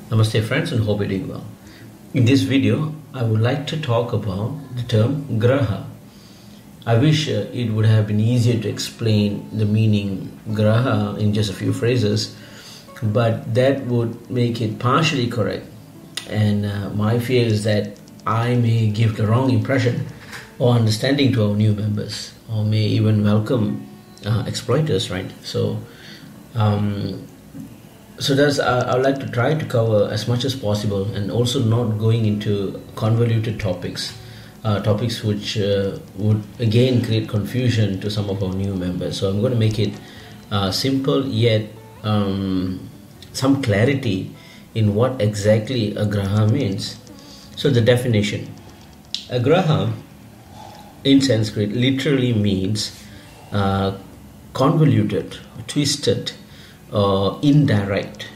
Namaste friends, and hope you're doing well. In this video, I would like to talk about the term graha. I wish it would have been easier to explain the meaning graha in just a few phrases, but that would make it partially correct. And my fear is that I may give the wrong impression or understanding to our new members, or may even welcome exploiters, right? So that's I would like to try to cover as much as possible, and also not going into convoluted topics which would again create confusion to some of our new members. So I'm going to make it simple, yet some clarity in what exactly a graha means. So the definition: a graha in Sanskrit literally means convoluted, twisted, indirect.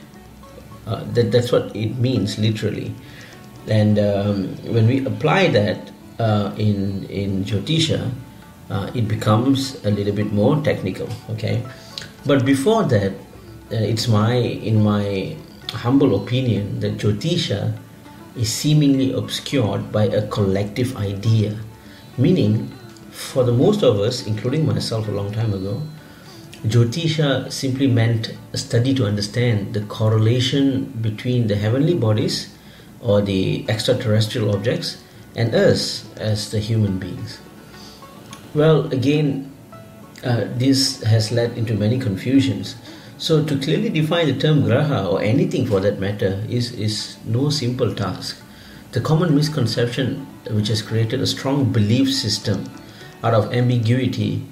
That's what it means literally. And when we apply that in Jyotisha, it becomes a little bit more technical. Okay, but before that, in my humble opinion, that Jyotisha is seemingly obscured by a collective idea, meaning for the most of us, including myself a long time ago, Jyotisha simply meant a study to understand the correlation between the heavenly bodies or the extraterrestrial objects and us as the human beings. Well, again, this has led into many confusions. So to clearly define the term graha, or anything for that matter, is no simple task. The common misconception which has created a strong belief system out of ambiguity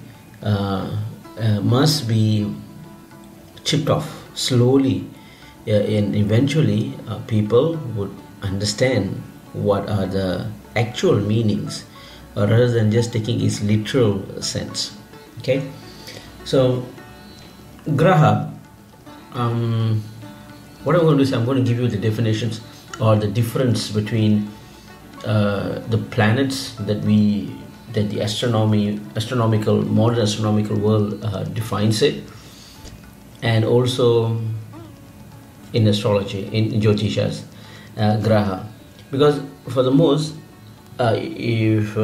must be chipped off slowly, and eventually people would understand what are the actual meanings, rather than just taking its literal sense. Okay, so graha, what I'm going to do is I'm going to give you the definitions or the difference between the planets that the modern astronomical world defines it, and also in astrology, in Jyotisha's graha. Because for the most, if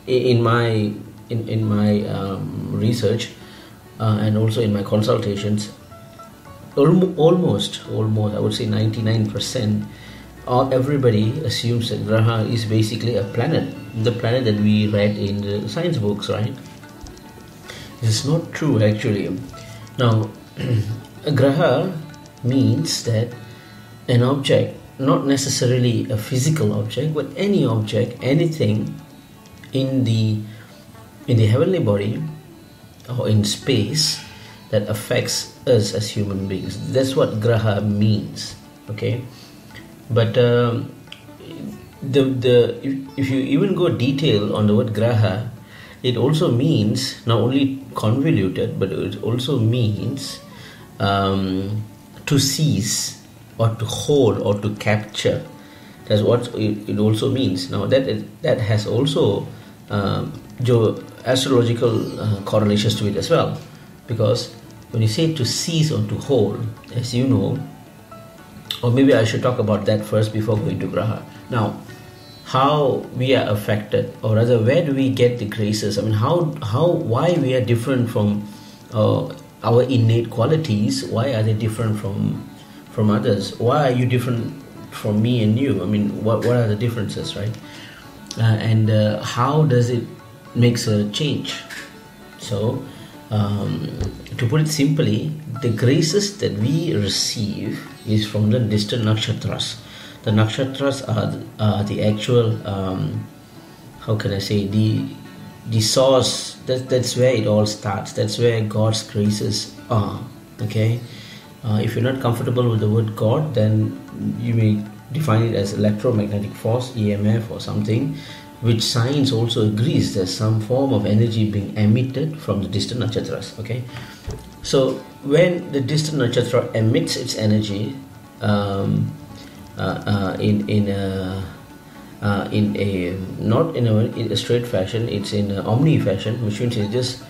in my research and also in my consultations, almost I would say 99%, everybody assumes that graha is basically a planet, the planet that we read in the science books, right? This is not true actually. Now, a graha means that an object, not necessarily a physical object, but any object, anything in the heavenly body or in space that affects us as human beings. That's what graha means. Okay, but if you even go detail on the word graha, it also means not only convoluted, but it also means to seize or to hold or to capture. That's what it also means. Now that has also astrological correlations to it as well, because when you say to seize or to hold, as you know, or maybe I should talk about that first before going to graha. Now, how we are affected, or rather, where do we get the graces? I mean, why we are different from our innate qualities? Why are they different from others? Why are you different from me and you? I mean, what are the differences, right? And how does it makes a change? So, to put it simply, the graces that we receive is from the distant nakshatras. The nakshatras are the actual, how can I say, the source. That's where it all starts. That's where God's graces are. Okay, if you're not comfortable with the word God, then you may define it as electromagnetic force, EMF, or something, which science also agrees there's some form of energy being emitted from the distant nakshatras. Okay, so when the distant nakshatra emits its energy not in a straight fashion, it's in an omni fashion, which means it just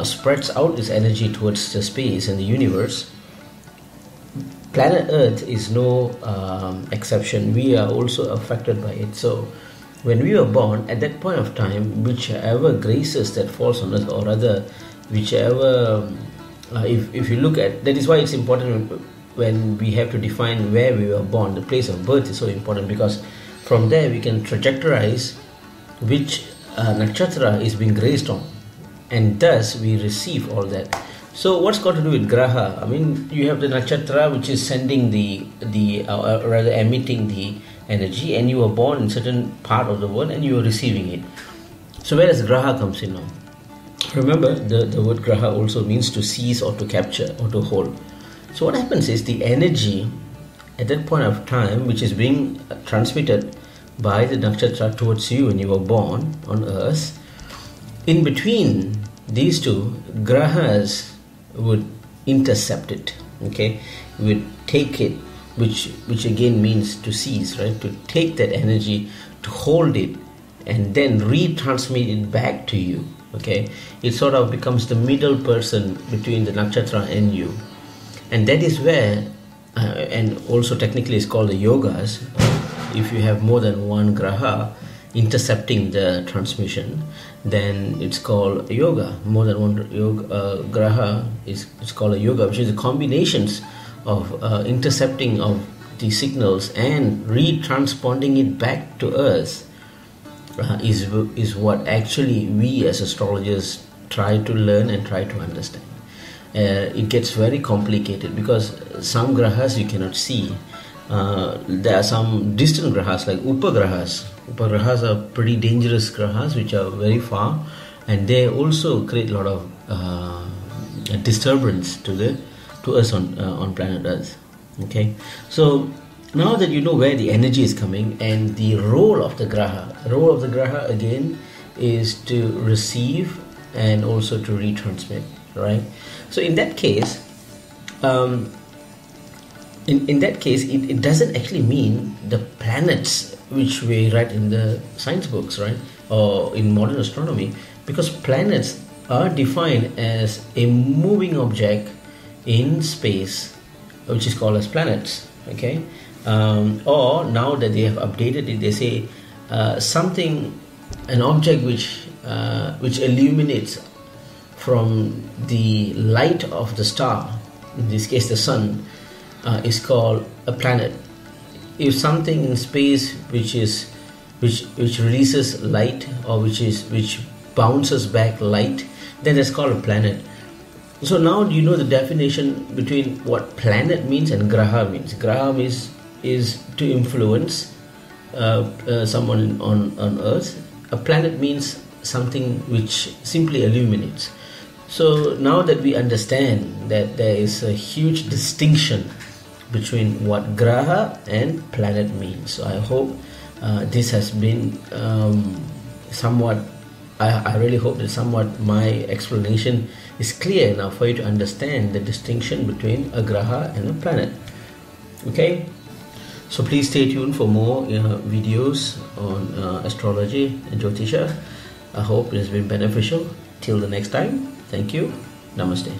spreads out its energy towards the space and the universe. planet Earth is no exception. We are also affected by it. So when we were born, at that point of time, whichever graces that falls on us, or rather whichever if you look at, that is why it's important when we have to define where we were born. The place of birth is so important, because from there we can trajectorize which nakshatra is being graced on, and thus we receive all that. So what's got to do with graha? I mean, you have the nakshatra which is sending rather emitting the energy, and you were born in certain part of the world and you are receiving it. So where does graha comes in now? Remember, the word graha also means to seize or to capture or to hold. So what happens is the energy at that point of time, which is being transmitted by the nakshatra towards you when you were born on Earth, in between these two, grahas would intercept it, okay, would take it, which again means to seize, right, to take that energy, to hold it, and then retransmit it back to you, okay. It sort of becomes the middle person between the nakshatra and you, and that is where and also technically it's called the yogas. If you have more than one graha intercepting the transmission, then it's called a yoga. More than one graha it's called a yoga, which is the combinations of intercepting of the signals and retransponding it back to Earth is what actually we as astrologers try to learn and try to understand. It gets very complicated because some grahas you cannot see. There are some distant grahas like upagrahas. Upagrahas are pretty dangerous grahas which are very far, and they also create a lot of disturbance to us on planet Earth. Okay, so now that you know where the energy is coming and the role of the graha again is to receive and also to retransmit, right? So in that case, it doesn't actually mean the planets which we write in the science books, right, or in modern astronomy, because planets are defined as a moving object in space, which is called as planets, okay. Or now that they have updated it, they say an object which illuminates from the light of the star, in this case the sun, is called a planet. If something in space which releases light, or which bounces back light, then it's called a planet. So now you know the definition between what planet means and graha means. Graha is to influence someone on Earth. A planet means something which simply illuminates. So now that we understand that there is a huge distinction between what graha and planet means, so I hope this has been somewhat, I really hope that somewhat my explanation is clear now for you to understand the distinction between a graha and a planet. Okay, so please stay tuned for more videos on astrology and Jyotisha. I hope it has been beneficial. Till the next time, thank you. Namaste.